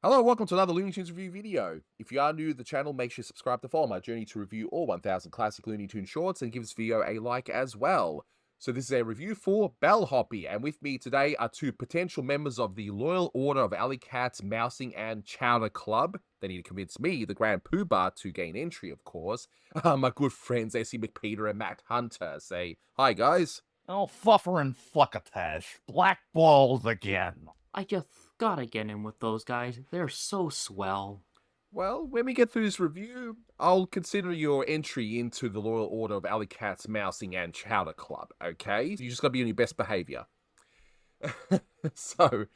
Hello, welcome to another Looney Tunes review video. If you are new to the channel, make sure to subscribe to follow my journey to review all 1000 classic Looney Tunes shorts and give this video a like as well. So this is a review for Hoppy, and with me today are two potential members of the Loyal Order of Alley Cats, Mousing and Chowder Club. They need to convince me, the Grand Pooh Bar, to gain entry, of course. My good friends Essie McPeter and Matt Hunter. Say hi, guys. Oh, fluffer and fluckatage. Black balls again. I just gotta get in with those guys. They're so swell. Well, when we get through this review, I'll consider your entry into the Loyal Order of Alley Cats, Mousing and Chowder Club, okay? You just gotta be on your best behavior. So,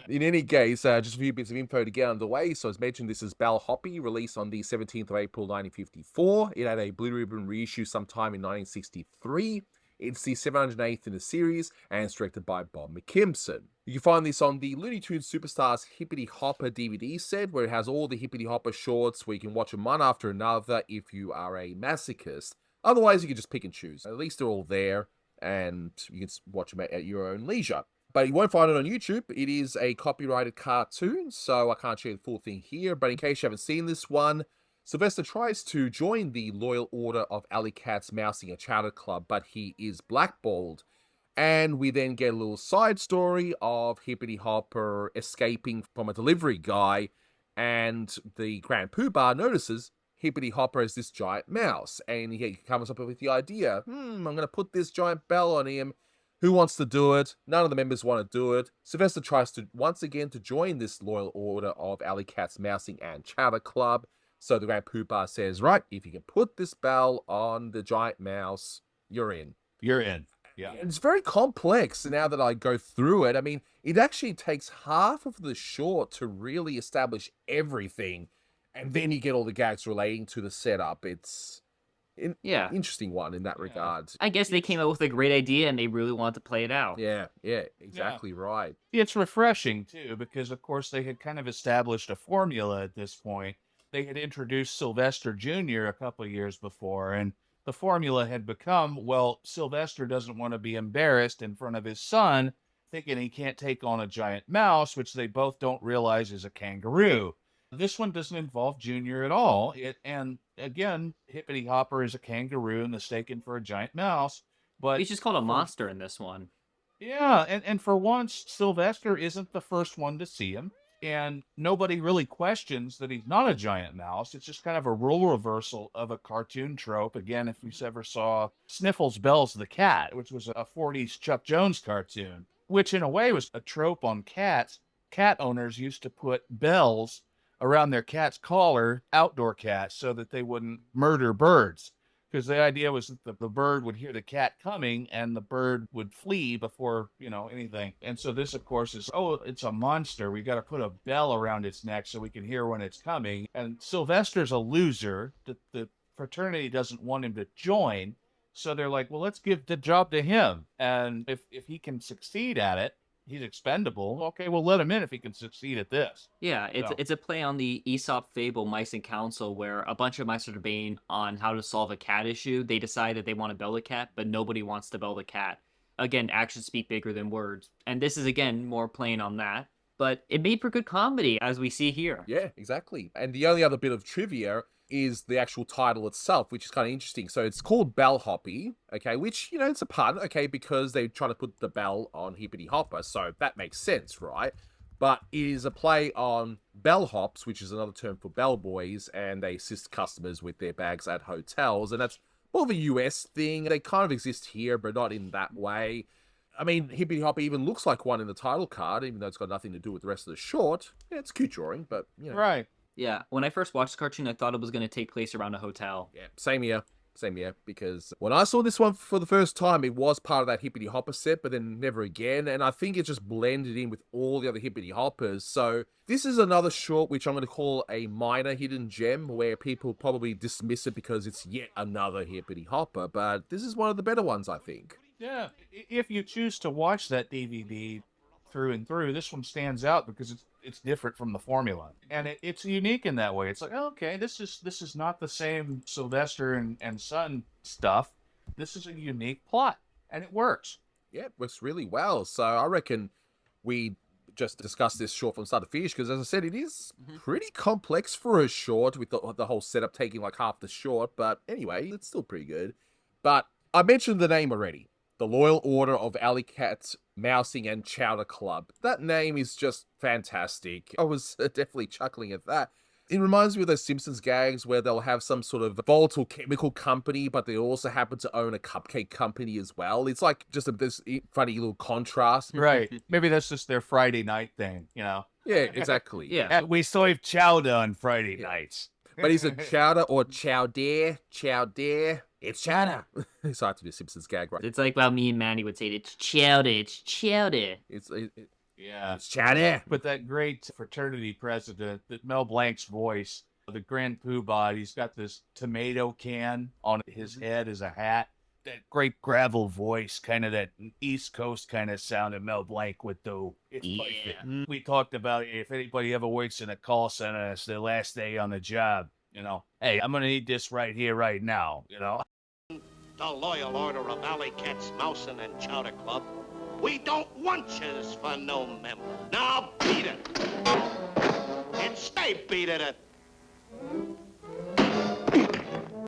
in any case, just a few bits of info to get underway. So, as mentioned, this is Hoppy, released on the 17th of April, 1954. It had a Blue Ribbon reissue sometime in 1963. It's the 708th in the series, and it's directed by Bob McKimson. You can find this on the Looney Tunes Superstars Hippity Hopper DVD set, where it has all the Hippity Hopper shorts, where you can watch them one after another if you are a masochist. Otherwise, you can just pick and choose. At least they're all there, and you can watch them at your own leisure. But you won't find it on YouTube. It is a copyrighted cartoon, so I can't share the full thing here. But in case you haven't seen this one, Sylvester tries to join the Loyal Order of Alley Cats, Mousing and Chowder Club, but he is blackballed. And we then get a little side story of Hippity Hopper escaping from a delivery guy, and the Grand Pooh Bar notices Hippity Hopper as this giant mouse, and he comes up with the idea, I'm going to put this giant bell on him. Who wants to do it? None of the members want to do it. Sylvester tries to once again to join this Loyal Order of Alley Cats, Mousing and Chowder Club. So the Grand Pooh Bar says, right, if you can put this bell on the giant mouse, you're in. You're in. Yeah. It's very complex now that I go through it. I mean, it actually takes half of the short to really establish everything. And then you get all the gags relating to the setup. It's an interesting one in that regard. I guess they came up with a great idea and they really wanted to play it out. Yeah, exactly right. It's refreshing, too, because, of course, they had kind of established a formula at this point. They had introduced Sylvester Jr. a couple of years before, and the formula had become, well, Sylvester doesn't want to be embarrassed in front of his son, thinking he can't take on a giant mouse, which they both don't realize is a kangaroo. This one doesn't involve Junior at all. And again, Hippity Hopper is a kangaroo mistaken for a giant mouse. But He's just called a monster in this one. Yeah, and for once, Sylvester isn't the first one to see him. And nobody really questions that he's not a giant mouse. It's just kind of a role reversal of a cartoon trope. Again, if you ever saw Sniffles Bells the Cat, which was a 40s Chuck Jones cartoon, which in a way was a trope on cats. Cat owners used to put bells around their cat's collar, outdoor cats, so that they wouldn't murder birds. Because the idea was that the bird would hear the cat coming and the bird would flee before, anything. And so this, of course, is, it's a monster. We got to put a bell around its neck so we can hear when it's coming. And Sylvester's a loser. The fraternity doesn't want him to join. So they're like, well, let's give the job to him. And if he can succeed at it, he's expendable. Okay, we'll let him in if he can succeed at this. Yeah, it's a play on the Aesop fable Mice and Council, where a bunch of mice are debating on how to solve a cat issue. They decide that they want to bell the cat, but nobody wants to bell the cat. Again, actions speak bigger than words. And this is, again, more playing on that. But it made for good comedy, as we see here. Yeah, exactly. And the only other bit of trivia is the actual title itself, which is kind of interesting. So it's called Hoppy, okay, which, it's a pun, okay, because they're trying to put the bell on Hippity Hopper, so that makes sense, right? But it is a play on bellhops, which is another term for bellboys, and they assist customers with their bags at hotels, and that's more of a US thing. They kind of exist here, but not in that way. I mean, Hippity Hopper even looks like one in the title card, even though it's got nothing to do with the rest of the short. Yeah, it's a cute drawing, but, Right. Yeah, when I first watched the cartoon, I thought it was going to take place around a hotel. Yeah, same here, because when I saw this one for the first time, it was part of that Hippity Hopper set, but then never again, and I think it just blended in with all the other Hippity Hoppers, so this is another short which I'm going to call a minor hidden gem, where people probably dismiss it because it's yet another Hippity Hopper, but this is one of the better ones, I think. Yeah, if you choose to watch that DVD through and through, this one stands out because it's different from the formula, and it's unique in that way. It's like, okay, this is not the same Sylvester and Son stuff. This is a unique plot, and it works. Yeah, it works really well. So I reckon we just discuss this short from start to finish, because as I said, it is pretty complex for a short, with the whole setup taking like half the short. But anyway, it's still pretty good. But I mentioned the name already. The Loyal Order of Alley Cat, Mousing, and Chowder Club. That name is just fantastic. I was definitely chuckling at that. It reminds me of those Simpsons gags where they'll have some sort of volatile chemical company, but they also happen to own a cupcake company as well. It's like just this funny little contrast. Right. Maybe that's just their Friday night thing, you know? Yeah, exactly. Yeah. We serve chowder on Friday nights. But is it chowder or chowder? Chowder. It's chowder. So I have to do a Simpsons gag, right? It's like how me and Manny would say, it's chowder, it's chowder. Yeah. It's chowder. But that great fraternity president, that Mel Blanc's voice, the Grand Poobah, he's got this tomato can on his head as a hat. That great gravel voice, kind of that East Coast kind of sound that Mel Blanc would do. It's perfect. We talked about if anybody ever works in a call center, it's their last day on the job. You know, hey, I'm going to need this right here, right now, you know. The Loyal Order of Alley Cats, Mousing, and Chowder Club. We don't want yous for no member. Now beat it. And stay beating it.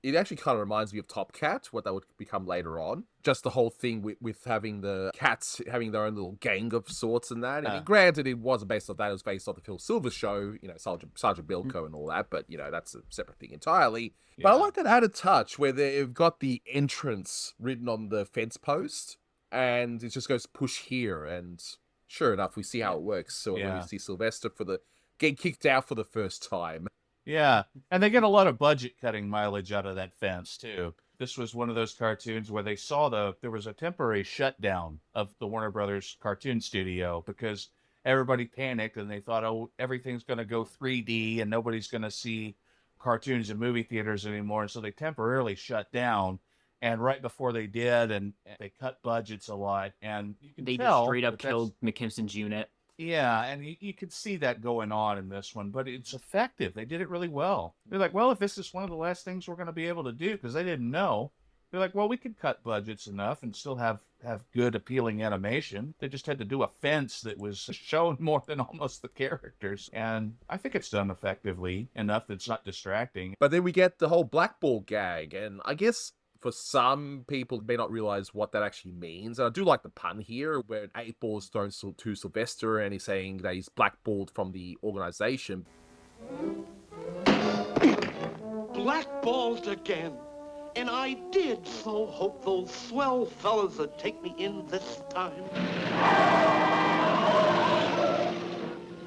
It actually kind of reminds me of Top Cat, what that would become later on. Just the whole thing with having the cats having their own little gang of sorts and that. I mean, granted, it wasn't based off that. It was based off the Phil Silver show, you know, Sergeant Bilko and all that. But, you know, that's a separate thing entirely. Yeah. But I like that added touch where they've got the entrance written on the fence post. And it just goes push here. And sure enough, we see how it works. So when we see Sylvester get kicked out for the first time. Yeah, and they get a lot of budget cutting mileage out of that fence, too. This was one of those cartoons where they saw there was a temporary shutdown of the Warner Brothers cartoon studio because everybody panicked and they thought, oh, everything's going to go 3D and nobody's going to see cartoons in movie theaters anymore. And so they temporarily shut down. And right before they did, and they cut budgets a lot. And you can tell just straight up killed McKimson's unit. Yeah, and you could see that going on in this one, but it's effective. They did it really well. They're like, well, if this is one of the last things we're going to be able to do, because they didn't know, they're like, well, we could cut budgets enough and still have good, appealing animation. They just had to do a fence that was shown more than almost the characters. And I think it's done effectively enough that it's not distracting. But then we get the whole black ball gag, and I guess for some people may not realize what that actually means. And I do like the pun here, where 8 Ball is thrown to Sylvester and he's saying that he's blackballed from the organization. Blackballed again. And I did so hope those swell fellas would take me in this time.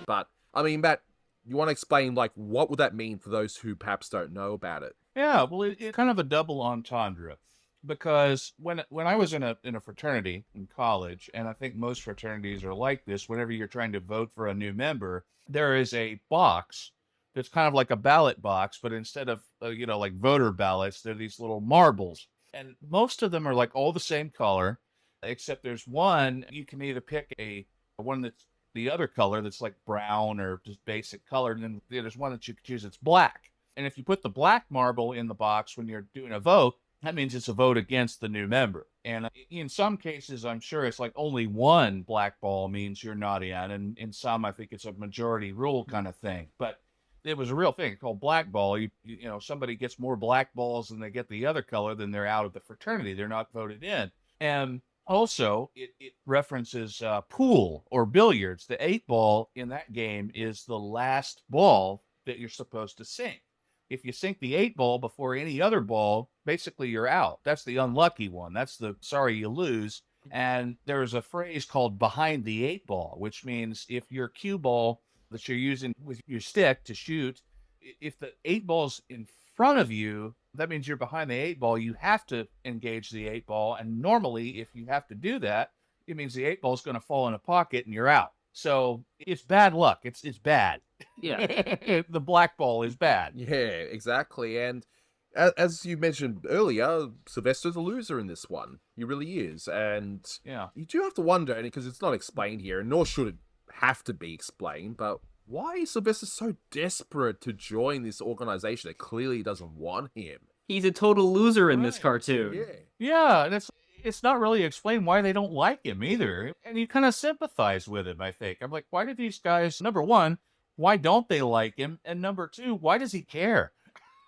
But, I mean, Matt, you want to explain, like, what would that mean for those who perhaps don't know about it? Yeah, well, it's kind of a double entendre, because when I was in a fraternity in college, and I think most fraternities are like this, whenever you're trying to vote for a new member, there is a box that's kind of like a ballot box, but instead of, like voter ballots, they're these little marbles. And most of them are like all the same color, except there's one, you can either pick one that's the other color that's like brown or just basic color, and then there's one that you can choose that's black. And if you put the black marble in the box when you're doing a vote, that means it's a vote against the new member. And in some cases, I'm sure it's like only one black ball means you're not in. And in some, I think it's a majority rule kind of thing. But it was a real thing called black ball. You somebody gets more black balls than they get the other color, then they're out of the fraternity. They're not voted in. And also, it references pool or billiards. The 8 ball in that game is the last ball that you're supposed to sink. If you sink the 8 ball before any other ball, basically you're out. That's the unlucky one. That's the sorry you lose. And there's a phrase called behind the 8 ball, which means if your cue ball that you're using with your stick to shoot, if the 8 ball's in front of you, that means you're behind the 8 ball. You have to engage the 8 ball. And normally, if you have to do that, it means the 8 ball is going to fall in a pocket and you're out. So it's bad luck. It's bad. Yeah. The black ball is bad. Yeah, exactly. And as you mentioned earlier, Sylvester's a loser in this one. He really is. And you do have to wonder, because it's not explained here, and nor should it have to be explained, but why is Sylvester so desperate to join this organization that clearly doesn't want him? He's a total loser in this cartoon. Yeah. Yeah, and it's not really explained why they don't like him either. And you kind of sympathize with him, I think. I'm like, why do these guys, number one, why don't they like him? And number two, why does he care?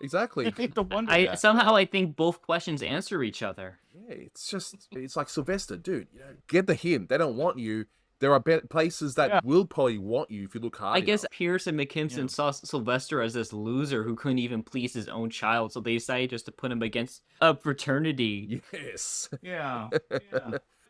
Exactly. I have to wonder I that. somehow I think both questions answer each other. Yeah, it's like Sylvester, dude. You know, get the hint. They don't want you. There are places that will probably want you if you look hard I guess enough. Pierce and McKimson saw Sylvester as this loser who couldn't even please his own child, so they decided just to put him against a fraternity. Yes. Yeah.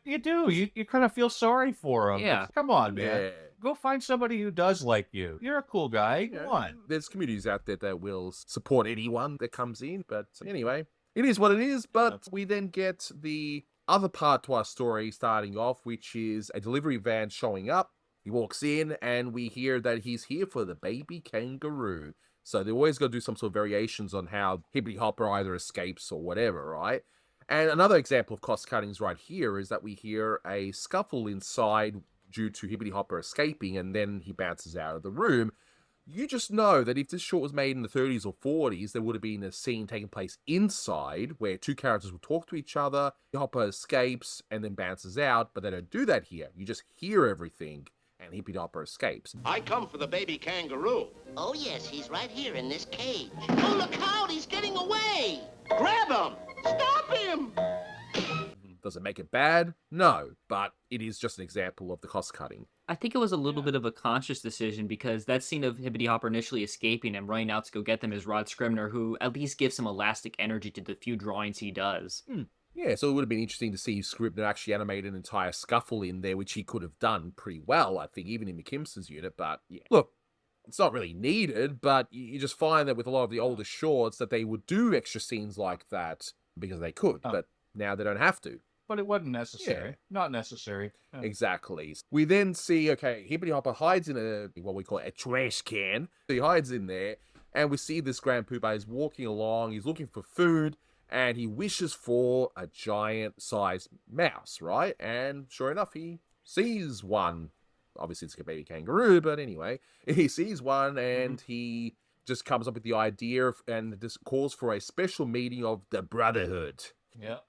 You do. You kind of feel sorry for him. Yeah. Come on, man. Yeah. Go find somebody who does like you. You're a cool guy. Yeah. Come on. There's communities out there that will support anyone that comes in. But anyway, it is what it is. But we then get the other part to our story starting off, which is a delivery van showing up. He walks in and we hear that he's here for the baby kangaroo. So they always got to do some sort of variations on how Hibbity Hopper either escapes or whatever, right? And another example of cost cuttings right here is that we hear a scuffle inside due to Hibbity Hopper escaping, and then he bounces out of the room. You just know that if this short was made in the 30s or 40s, there would have been a scene taking place inside where two characters will talk to each other, Hopper escapes and then bounces out, but they don't do that here. You just hear everything, and Hibbity Hopper escapes. I come for the baby kangaroo. Oh, yes, he's right here in this cage. Oh, look out, he's getting away! Grab him! Stop him! Does it make it bad? No, but it is just an example of the cost cutting. I think it was a little bit of a conscious decision because that scene of Hibbity Hopper initially escaping and running out to go get them is Rod Scribner, who at least gives some elastic energy to the few drawings he does. Yeah, so it would have been interesting to see Scribner actually animate an entire scuffle in there, which he could have done pretty well, I think, even in McKimson's unit. But yeah, look, it's not really needed, but you just find that with a lot of the older shorts that they would do extra scenes like that because they could, but now they don't have to. But it wasn't necessary. Yeah. Not necessary. Yeah. Exactly. We then see, okay, Hibbity Hopper hides in what we call a trash can. He hides in there, and we see this Grand Poobah is walking along, he's looking for food, and he wishes for a giant-sized mouse, right? And sure enough, he sees one. Obviously, it's a baby kangaroo, but anyway, he sees one, and he just comes up with the idea and just calls for a special meeting of the Brotherhood. Yeah.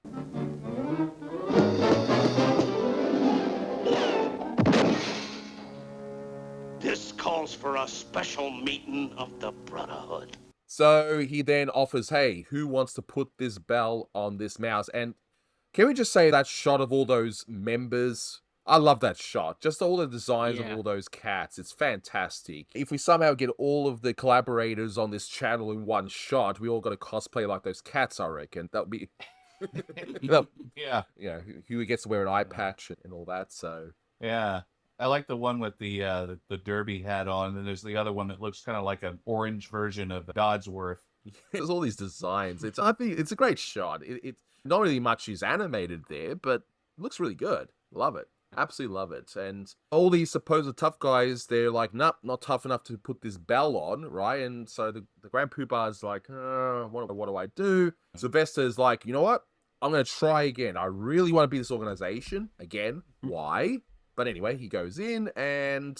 This calls for a special meeting of the Brotherhood. So he then offers, hey, who wants to put this bell on this mouse? And can we just say that shot of all those members? I love that shot. Just all the designs of all those cats. It's fantastic. If we somehow get all of the collaborators on this channel in one shot, we all got to cosplay like those cats, I reckon. That would be... Yeah. You know, who gets to wear an eye patch and all that, so... Yeah. I like the one with the derby hat on, and there's the other one that looks kind of like an orange version of Dodsworth. There's all these designs. I think it's a great shot. It's not really much is animated there, but it looks really good. Love it. Absolutely love it. And all these supposed tough guys, they're like, nope, not tough enough to put this bell on, right? And so the Grand Poobah is like, what do I do? Sylvester's like, you know what? I'm going to try again. I really want to be this organization again. Why? But anyway, he goes in, and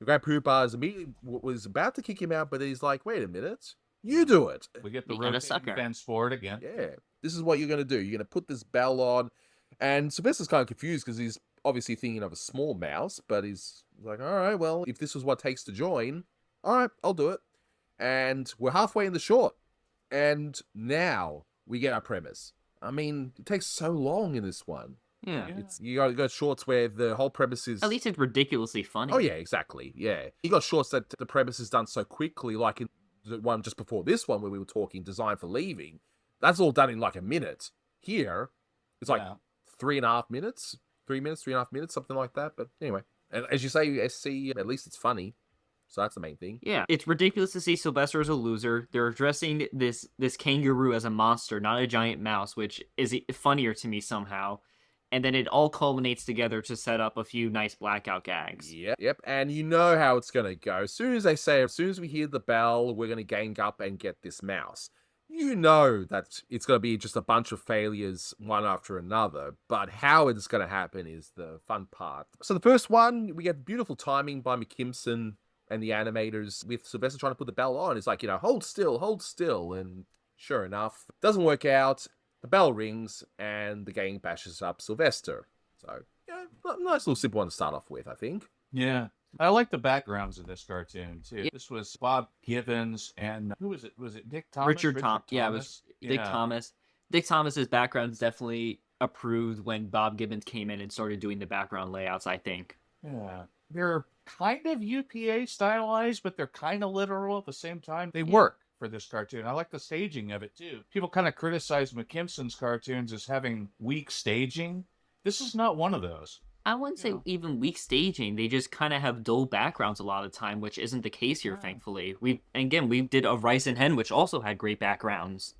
the Grand Poobah is immediately was about to kick him out, but he's like, wait a minute. You do it. We get the You got a rotating sucker. fence forward again. Yeah. This is what you're going to do. You're going to put this bell on. And Sylvester's kind of confused because he's obviously thinking of a small mouse, but he's like, all right, well, if this is what it takes to join, all right, I'll do it. And we're halfway in the short. And now we get our premise. I mean, it takes so long in this one. Yeah. You got shorts where the whole premise is... At least it's ridiculously funny. Oh, yeah, exactly. Yeah. You got shorts that the premise is done so quickly, like in the one just before this one where we were talking Design for Leaving. That's all done in like a minute. Here, it's like 3.5 minutes, 3 minutes, 3.5 minutes, something like that. But anyway, and as you say, SC, at least it's funny. So that's the main thing. Yeah, it's ridiculous to see Sylvester as a loser. They're addressing this kangaroo as a monster, not a giant mouse, which is funnier to me somehow. And then it all culminates together to set up a few nice blackout gags. Yep. And you know how it's going to go. As soon as we hear the bell, we're going to gang up and get this mouse. You know that it's going to be just a bunch of failures, one after another. But how it's going to happen is the fun part. So the first one, we get beautiful timing by McKimson and the animators with Sylvester trying to put the bell on. It's like, hold still. And sure enough, doesn't work out. The bell rings, and the gang bashes up Sylvester. So, yeah, nice little simple one to start off with, I think. Yeah. I like the backgrounds of this cartoon too. This was Bob Givens and who was it? Was it Dick Thomas? Richard Thomas. Yeah, it was Dick Yeah. Thomas. Dick Thomas's background is definitely approved when Bob Gibbons came in and started doing the background layouts, I think. Yeah. They're kind of UPA stylized, but they're kind of literal at the same time. They work for this cartoon. I like the staging of it too. People kind of criticize McKimson's cartoons as having weak staging. This is not one of those. I wouldn't say even weak staging. They just kind of have dull backgrounds a lot of the time, which isn't the case here, thankfully. We did a Rice and Hen, which also had great backgrounds.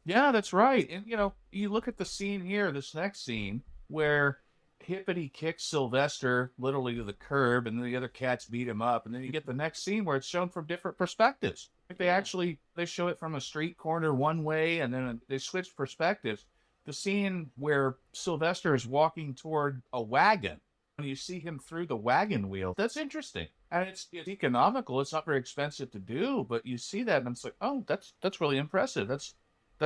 Yeah, that's right. And you look at the scene here, this next scene, where Hippity kicks Sylvester literally to the curb, and then the other cats beat him up, and then you get the next scene where it's shown from different perspectives. Like they show it from a street corner one way, and then they switch perspectives. The scene where Sylvester is walking toward a wagon, and you see him through the wagon wheel. That's interesting, and it's economical. It's not very expensive to do, but you see that, and it's like, oh, that's really impressive. That's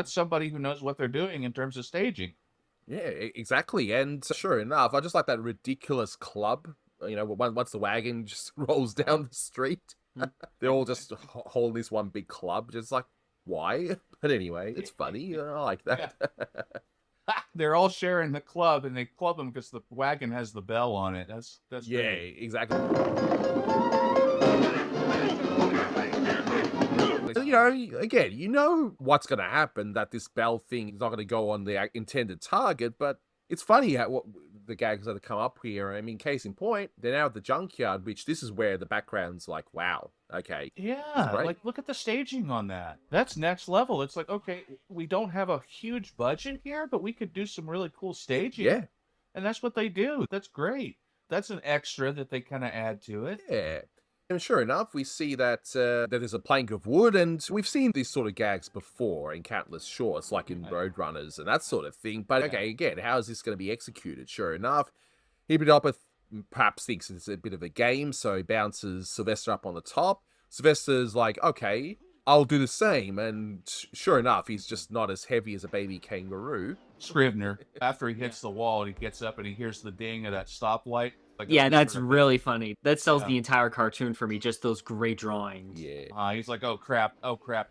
somebody who knows what they're doing in terms of staging. Yeah, exactly. And sure enough, I just like that ridiculous club. Once the wagon just rolls down the street, they're all just holding this one big club. Just like, why? But anyway, it's funny. I like that. Yeah. They're all sharing the club, and they club them because the wagon has the bell on it. That's yeah, great. exactly. Again, what's going to happen, that this bell thing is not going to go on the intended target, but it's funny how what the gags that have come up here. I mean, case in point, they're now at the junkyard, which this is where the background's like, wow, okay. Yeah, like look at the staging on that. That's next level. It's like, okay, we don't have a huge budget here, but we could do some really cool staging. Yeah. And that's what they do. That's great. That's an extra that they kind of add to it. Yeah. And sure enough, we see that there's a plank of wood, and we've seen these sort of gags before in countless shorts, like in Roadrunners and that sort of thing. But okay, again, how is this going to be executed? Sure enough, Hippity perhaps thinks it's a bit of a game, so he bounces Sylvester up on the top. Sylvester's like, okay, I'll do the same. And sure enough, he's just not as heavy as a baby kangaroo. Scrivener, after he hits the wall, he gets up and he hears the ding of that stoplight. Like yeah, that's really funny. That sells the entire cartoon for me, just those great drawings. Yeah. He's like, oh crap,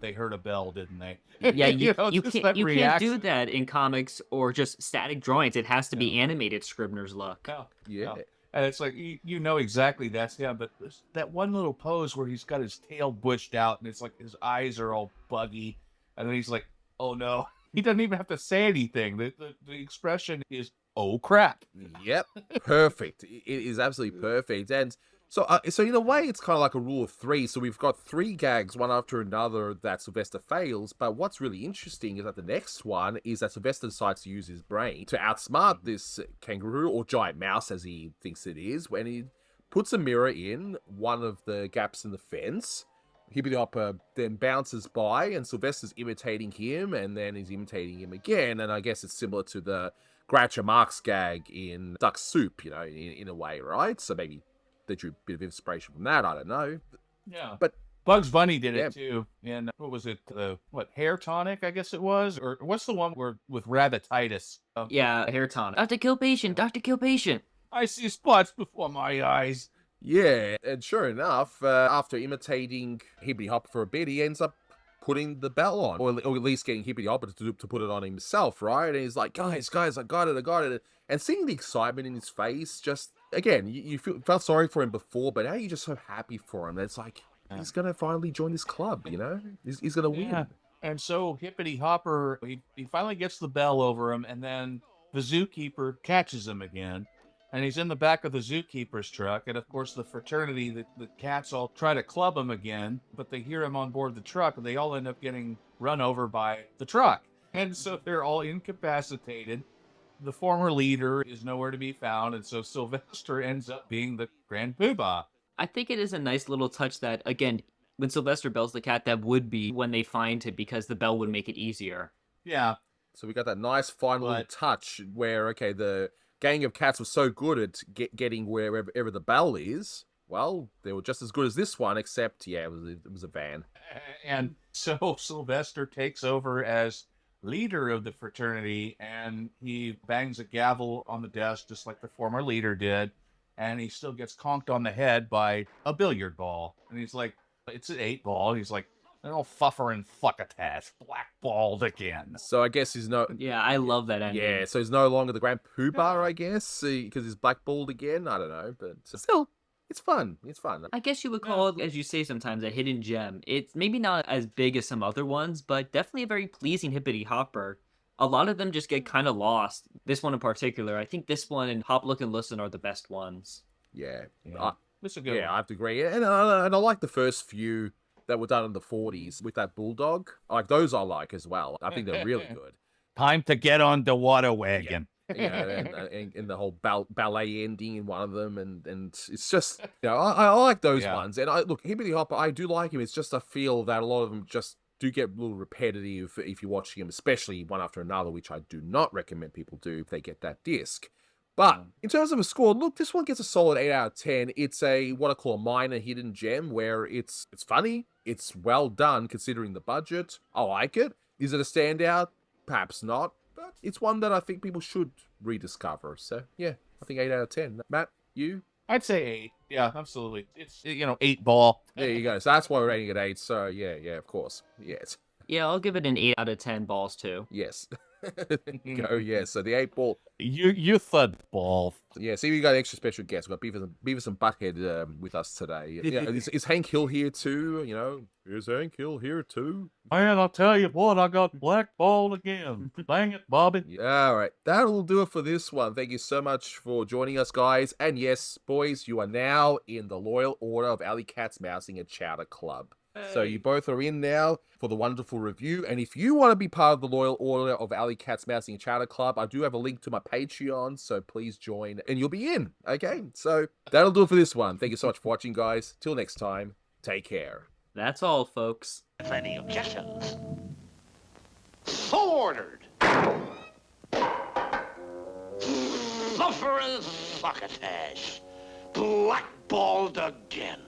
they heard a bell, didn't they? Yeah, you can't do that in comics or just static drawings. It has to be animated Scrivener's look. Yeah. And it's like, you know exactly that's him, but that one little pose where he's got his tail bushed out and it's like his eyes are all buggy, and then he's like, oh no. He doesn't even have to say anything. The expression is, oh crap. Yep. Perfect. It is absolutely perfect. And so in a way, it's kind of like a rule of three. So we've got three gags, one after another, that Sylvester fails. But what's really interesting is that the next one is that Sylvester decides to use his brain to outsmart this kangaroo, or giant mouse as he thinks it is, when he puts a mirror in one of the gaps in the fence. Hippity Hopper then bounces by, and Sylvester's imitating him, and then he's imitating him again. And I guess it's similar to the Groucho Marx gag in Duck Soup, in a way, right? So maybe they drew a bit of inspiration from that. I don't know. Yeah. But Bugs Bunny did it too. And what was it? Hair tonic, I guess it was? Or what's the one with rabbititis? Yeah, hair tonic. Dr. Kill Patient, Dr. Kill Patient. I see spots before my eyes. Yeah, and sure enough, after imitating Hippity Hopper for a bit, he ends up putting the bell on, or at least getting Hippity Hopper to put it on himself, right? And he's like, guys, I got it. And seeing the excitement in his face, just, again, you felt sorry for him before, but now you're just so happy for him. It's like, he's going to finally join this club, He's going to win. Yeah. And so Hippity Hopper, he finally gets the bell over him, and then the zookeeper catches him again. And he's in the back of the zookeeper's truck. And of course, the fraternity, the cats all try to club him again, but they hear him on board the truck, and they all end up getting run over by the truck. And so they're all incapacitated. The former leader is nowhere to be found. And so Sylvester ends up being the Grand Poobah. I think it is a nice little touch that, again, when Sylvester bells the cat, that would be when they find him, because the bell would make it easier. Yeah. So we got that nice final little touch where, okay, the gang of cats was so good at getting wherever the bell is. Well, they were just as good as this one, except, it was a van. And so Sylvester takes over as leader of the fraternity, and he bangs a gavel on the desk just like the former leader did, and he still gets conked on the head by a billiard ball. And he's like, it's an 8-ball. He's like, oh, fuffer and fuckatash, blackballed again. So I guess he's no. Yeah, I love that ending. Yeah, so he's no longer the Grand Poobah, I guess, because he's blackballed again. I don't know, but still, it's fun. It's fun. I guess you would call it, as you say sometimes, a hidden gem. It's maybe not as big as some other ones, but definitely a very pleasing hippity hopper. A lot of them just get kind of lost. This one in particular, I think this one and Hop, Look, and Listen are the best ones. Yeah, This is a good yeah, one. I have to agree. And I like the first few that were done in the 40s with that bulldog. Like those I like as well. I think they're really good. Time to get on the water wagon. You know, and the whole ballet ending in one of them, and it's just, you know, I like those ones. And I look, Hippity Hopper, I do like him. It's just I feel that a lot of them just do get a little repetitive if you're watching them, especially one after another, which I do not recommend people do if they get that disc. But in terms of a score, look, this one gets a solid 8 out of 10. It's a what I call a minor hidden gem where it's funny, it's well done considering the budget. I like it. Is it a standout? Perhaps not. But it's one that I think people should rediscover. So, yeah, I think 8 out of 10. Matt, you? I'd say 8. Yeah, absolutely. It's, 8-ball. There you go. So that's why we're rating it 8. So, yeah, of course. Yes. Yeah, I'll give it an 8 out of 10 balls too. Yes. Go, yeah. So the 8-ball. You thud ball. Yeah, see, we got extra special guests. We've got Beavis and Butthead with us today. Yeah, is Hank Hill here too? You know, is Hank Hill here too? Man, I'll tell you what, I got blackballed again. Dang it, Bobby. Yeah, all right. That'll do it for this one. Thank you so much for joining us, guys. And yes, boys, you are now in the Loyal Order of Alley Cats, Mousing, and Chowder Club. So you both are in now for the wonderful review. And if you want to be part of the Loyal Order of Alley Cats, Mousing, and Chowder Club, I do have a link to my Patreon, so please join and you'll be in. Okay, so that'll do it for this one. Thank you so much for watching, guys. Till next time, take care. That's all, folks. If any objections, so ordered. Fluffer and succotash, blackballed again.